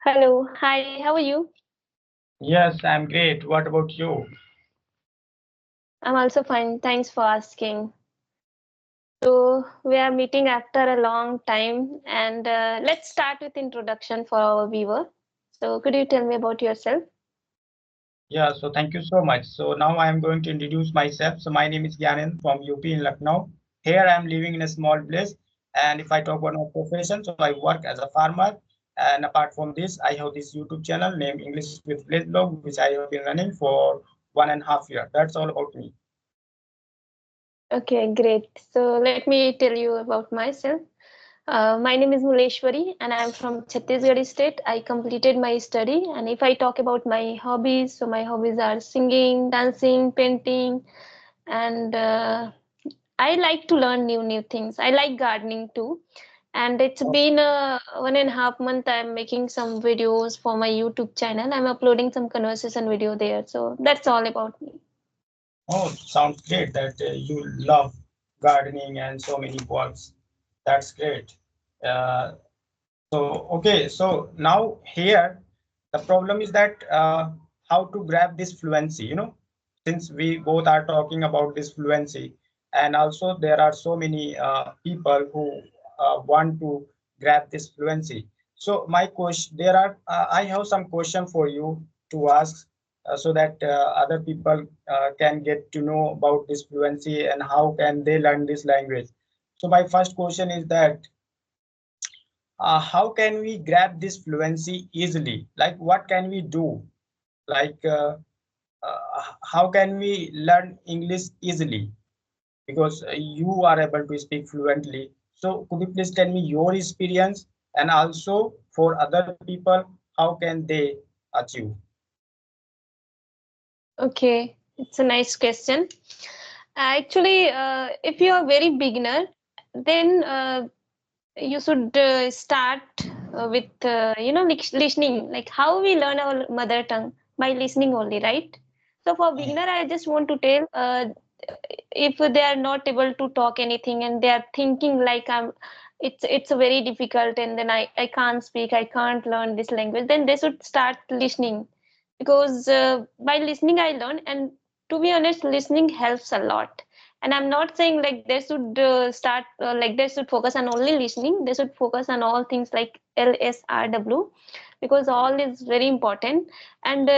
Hello, hi, how are you? Yes, I'm great. What about you? I'm also fine. Thanks for asking. So, we are meeting after a long time, and let's start with introduction for our viewer. So, could you tell me about yourself? Yeah, so thank you so much. So now I am going to introduce myself. So my name is Gyanan from UP in Lucknow. Here I am living in a small place. And if I talk about my profession, so I work as a farmer. And apart from this, I have this YouTube channel named English with Village Blog, which I have been running for 1.5 years. That's all about me. Okay, great. So, let me tell you about myself. My name is Muleshwari, and I'm from Chhattisgarh state. I completed my study, and if I talk about my hobbies, so my hobbies are singing, dancing, painting, and I like to learn new things. I like gardening too. And it's been 1.5 month. I'm making some videos for my YouTube channel. I'm uploading some conversation video there. So that's all about me. Oh, sounds great that you love gardening and so many works. That's great. Uh, so now here the problem is that how to grab this fluency, since we both are talking about this fluency, and also there are so many people who want to grab this fluency. So my question, I have some question for you to ask so that other people can get to know about this fluency and how can they learn this language. So my first question is that how can we grab this fluency easily? Like, what can we do? Like, how can we learn English easily? Because you are able to speak fluently. So, could you please tell me your experience and also for other people, how can they achieve? Okay, it's a nice question. Actually, if you are very beginner, then you should start with listening, like how we learn our mother tongue by listening only, right? So for beginner, I just want to tell if they are not able to talk anything and they are thinking like it's very difficult, and then I can't speak, I can't learn this language, then they should start listening, because by listening I learn. And to be honest, listening helps a lot. And I'm not saying like they should start like they should focus on only listening. They should focus on all things like LSRW, because all is very important. And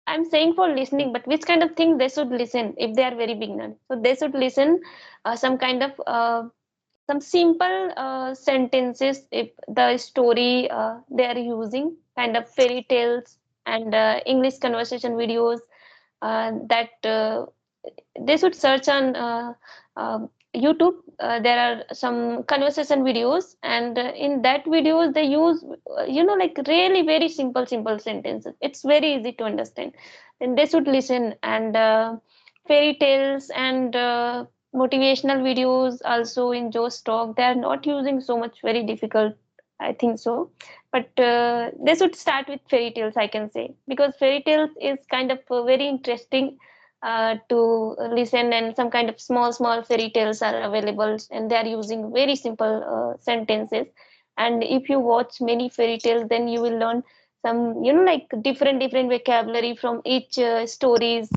I'm saying for listening, but which kind of thing they should listen if they are very beginner? So they should listen some kind of some simple sentences. If the story they are using, kind of fairy tales and English conversation videos, that they should search on YouTube. There are some conversation videos, and in that videos they use like really very simple sentences. It's very easy to understand. Then they should listen. And fairy tales and motivational videos also in Joe's talk, they are not using so much very difficult, I think so. But they should start with fairy tales, I can say, because fairy tales is kind of very interesting to listen. And some kind of small fairy tales are available, and they are using very simple sentences. And if you watch many fairy tales, then you will learn some like different vocabulary from each stories.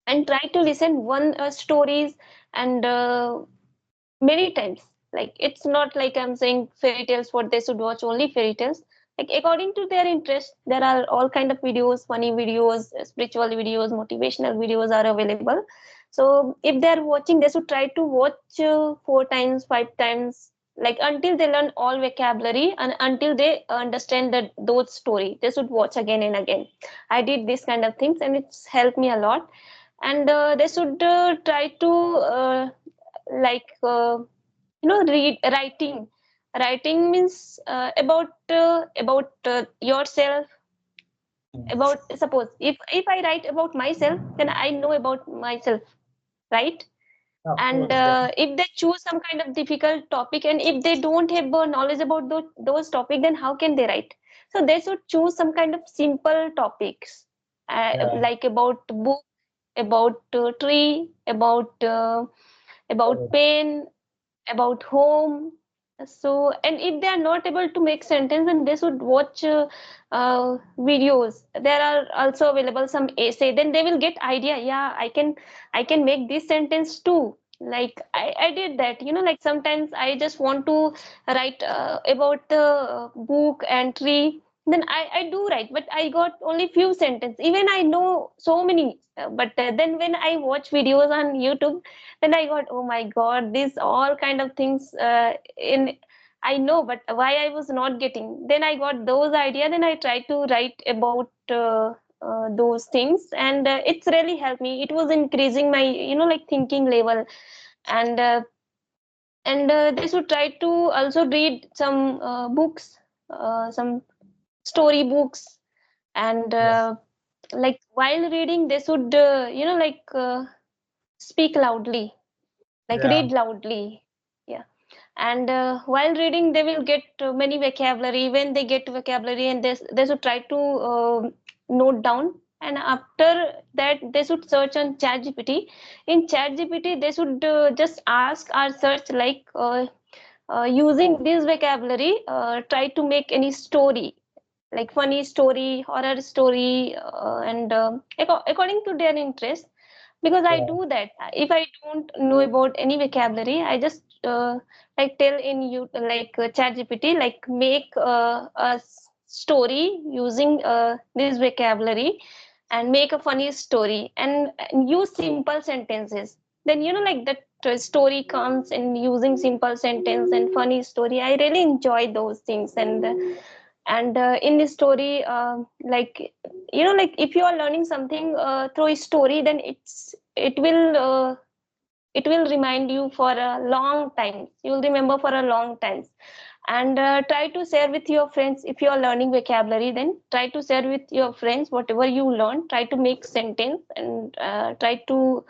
And try to listen one stories and many times. Like it's not like I'm saying fairy tales what they should watch only fairy tales. Like according to their interest, there are all kind of videos, funny videos, spiritual videos, motivational videos are available. So if they are watching, they should try to watch 4 times, 5 times, like until they learn all vocabulary and until they understand that those story, they should watch again and again. I did this kind of things and it's helped me a lot. And they should try to like read writing means about yourself. About, suppose if I write about myself, then I know about myself, right? Of And course, if they choose some kind of difficult topic, and if they don't have knowledge about those topic, then how can they write? So they should choose some kind of simple topics, yeah. like about book, about tree, about Correct. pain, about home, So, and if they are not able to make sentence, then they should watch videos. There are also available some essay. Then they will get idea. Yeah, I can make this sentence too. Like I did that. Like sometimes I just want to write about the book entry. Then I do write, but I got only few sentences. Even I know so many, but then when I watch videos on YouTube, then I got, oh my God, these all kind of things in I know, but why I was not getting. Then I got those ideas, then I tried to write about those things, and it's really helped me. It was increasing my, like thinking level, and they should try to also read some books, some story books, and Yes. like while reading, they should, like speak loudly, like Yeah. read loudly. Yeah. And while reading they will get many vocabulary. When they get vocabulary, and they should try to note down, and after that they should search on ChatGPT. In ChatGPT they should just ask or search like using this vocabulary, try to make any story, like funny story, horror story, and according to their interest. Because I Yeah. do that. If I don't know about any vocabulary, I just like tell in you like ChatGPT, like make story using this vocabulary, and make a funny story, and use simple sentences. Then like that story comes in using simple sentence and funny story. I really enjoy those things, and in this story, like like if you are learning something through a story, then it will remind you for a long time. You will remember for a long time. And try to share with your friends. If you are learning vocabulary, then try to share with your friends whatever you learn. Try to make sentence, and try to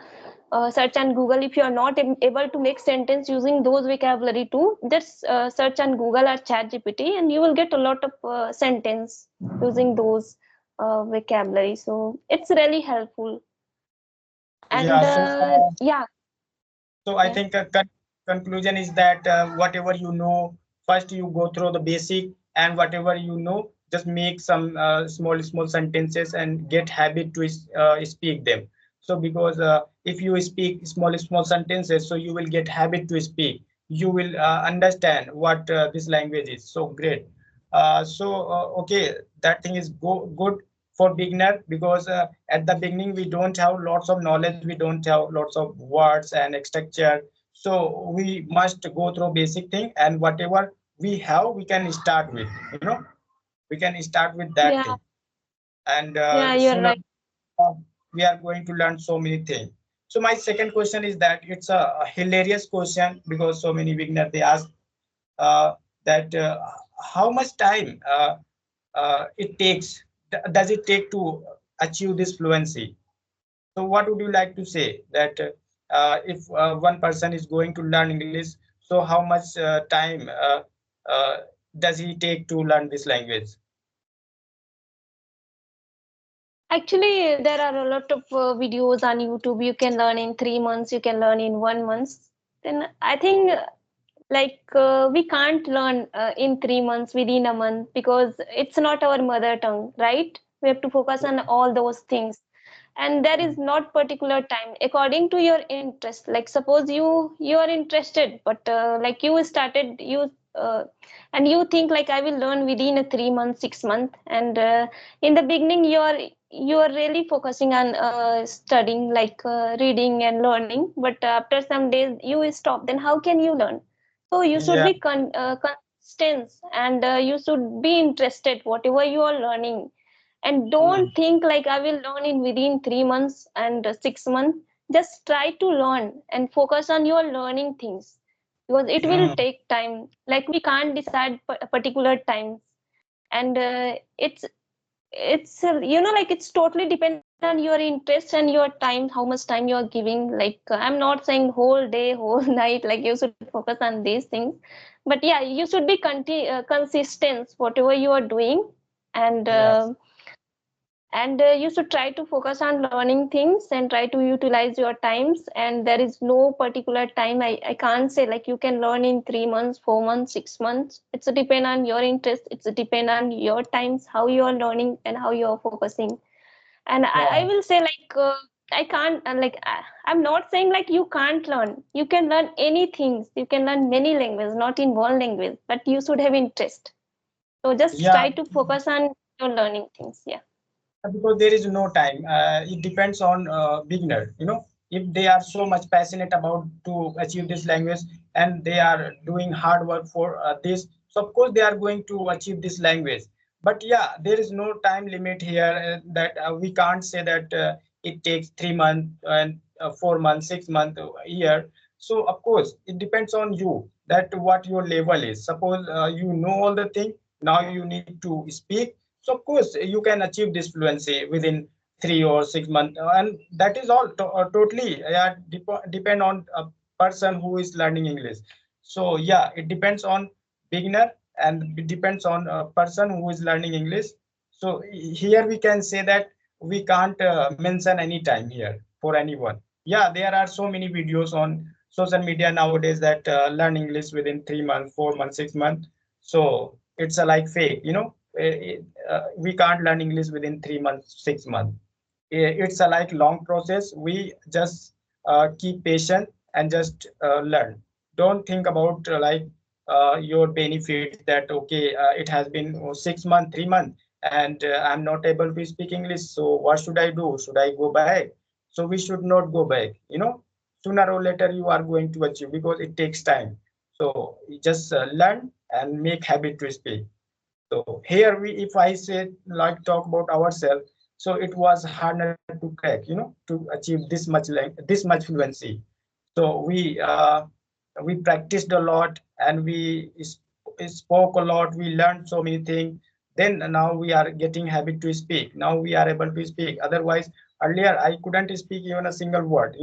search on Google. If you are not able to make sentence using those vocabulary too, just search on Google or Chat GPT, and you will get a lot of sentence using those vocabulary. So it's really helpful. Yeah. And yeah, So I yeah. think a conclusion is that whatever you know, first you go through the basic, and whatever you know, just make some small sentences and get habit to speak them. So because if you speak small sentences, so you will get habit to speak. You will understand what this language is. So great. Okay, that thing is good for beginner, because at the beginning we don't have lots of knowledge, we don't have lots of words and structure. So we must go through basic thing, and whatever we have we can start with, we can start with that Yeah, thing. And yeah, you're sooner right. we are going to learn so many things. So my second question is that it's a hilarious question, because so many beginners they ask uh, that how much time it takes, does it take to achieve this fluency? So what would you like to say that if one person is going to learn English, so how much time uh, does he take to learn this language? Actually, there are a lot of videos on YouTube. You can learn in 3 months. You can learn in 1 month. Then I think like we can't learn in 3 months, within a month, because it's not our mother tongue, right? We have to focus on all those things, and there is not particular time according to your interest. Like suppose you are interested, but like you started you and you think like I will learn within a 3 months, 6 month, and in the beginning you are really focusing on studying, like reading and learning, but after some days you will stop. Then how can you learn? So you should Yeah, be consistent, and you should be interested whatever you are learning, and mm, don't think like I will learn in within 3 months and 6 months. Just try to learn and focus on your learning things, because it will mm, take time. Like we can't decide particular times, and it's like it's totally depend on your interest and your time, how much time you are giving. Like I'm not saying whole day, whole night, like you should focus on these things, but yeah, you should be consistent whatever you are doing, and yes. and you should try to focus on learning things and try to utilize your times. And there is no particular time. I can't say like you can learn in 3 months, 4 months, 6 months. It's a depend on your interest, it's a depend on your times, how you are learning and how you are focusing. And I Yeah, will say like I can't I'm not saying like you can't learn. You can learn anything, you can learn many languages, not in one language, but you should have interest. So just yeah. try to focus on your learning things. Yeah. Because there is no time. It depends on beginner. If they are so much passionate about to achieve this language and they are doing hard work for this, so of course they are going to achieve this language. But yeah, there is no time limit here. That we can't say that it takes 3 months and 4 months, 6 months, a year. So of course it depends on you that what your level is. Suppose you know all the thing. Now you need to speak, so of course you can achieve this fluency within 3 or 6 months, and that is all totally depend on a person who is learning English. So yeah, it depends on beginner and it depends on a person who is learning English. So here we can say that we can't mention any time here for anyone. Yeah, there are so many videos on social media nowadays that learn English within 3 months, 4 months, 6 months. So it's a like fake. We can't learn English within 3 months, 6 months. It's a like long process. We just keep patient and just learn. Don't think about your benefit that okay, it has been 6 months, 3 months, and I'm not able to speak English. So what should I do? Should I go back? So we should not go back. Sooner or later you are going to achieve because it takes time. So you just learn and make habit to speak. So here if I say like talk about ourselves, so it was harder to crack, to achieve this much fluency. So we practiced a lot and we spoke a lot. We learned so many things. Then now we are getting habit to speak. Now we are able to speak. Otherwise, earlier I couldn't speak even a single word,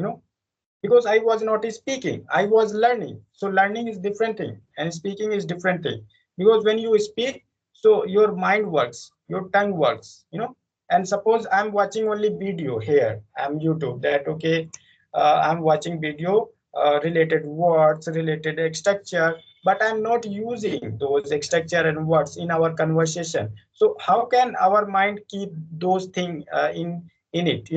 because I was not speaking, I was learning. So learning is different thing and speaking is different thing. Because when you speak, so your mind works, your tongue works, and suppose I'm watching only video here, I'm YouTube, that okay, I'm watching video related words, related structure, but I'm not using those structure and words in our conversation. So how can our mind keep those things in it,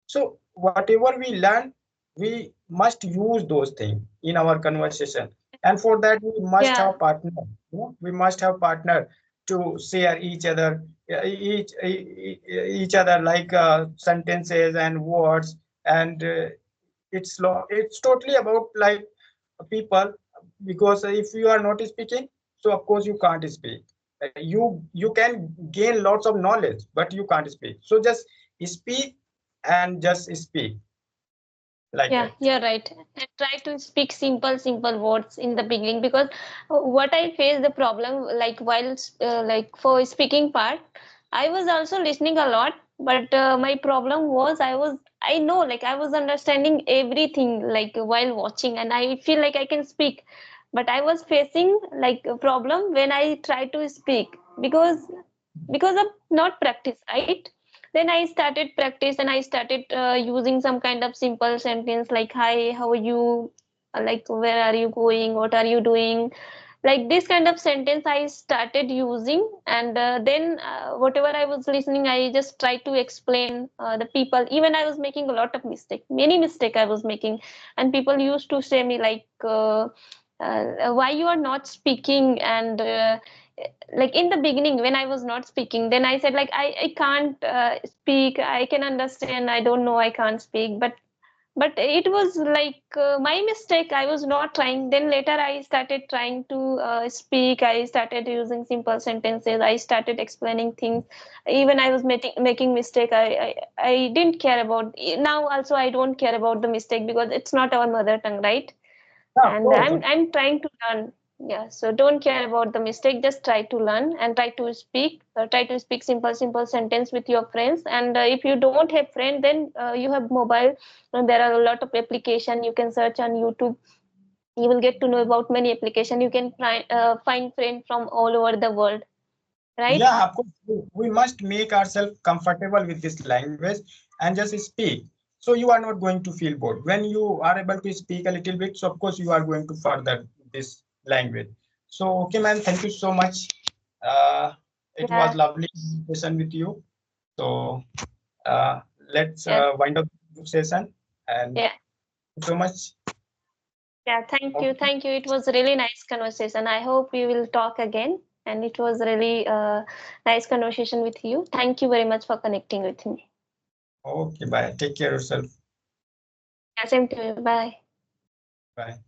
so whatever we learn, we must use those things in our conversation. And for that, we must Yeah. have partner. We must have partner to share each other, each other like sentences and words. And it's totally about like people, because if you are not speaking, so of course you can't speak. You can gain lots of knowledge, but you can't speak. So just speak and just speak like Yeah, that. you're right. And try to speak simple words in the beginning, because what I face the problem like while like for speaking part, I was also listening a lot, but my problem was I know like I was understanding everything like while watching, and I feel like I can speak, but I was facing like a problem when I try to speak, because of not practice, right? Then I started practice and I started using some kind of simple sentence like hi, how are you, like where are you going, what are you doing, like this kind of sentence I started using. And then whatever I was listening, I just tried to explain the people. Even I was making a lot of mistake, many mistake I was making, and people used to say me like why you are not speaking. And like in the beginning when I was not speaking, then I said like I can't speak, I can understand, I don't know, I can't speak. But it was like my mistake, I was not trying. Then later I started trying to speak, I started using simple sentences, I started explaining things. Even I was making mistake, I didn't care about. Now also I don't care about the mistake, because it's not our mother tongue, right? Yeah, of And course. I'm trying to learn. Yeah, so don't care about the mistake, just try to learn and try to speak simple sentence with your friends. And if you don't have friend, then you have mobile, and there are a lot of application you can search on YouTube. You will get to know about many application. You can find friend from all over the world, right? Yeah, of course, we must make ourselves comfortable with this language and just speak. So you are not going to feel bored. When you are able to speak a little bit, so of course you are going to further this language. So, okay, man, thank you so much. It was Yeah, lovely session with you. So uh, let's yeah, wind up the session and yeah. so much. Yeah, thank you. Okay, Thank you. It was a really nice conversation. I hope we will talk again. And it was really nice conversation with you. Thank you very much for connecting with me. okay, bye. Take care of yourself. Yeah, same to you. Bye. Bye.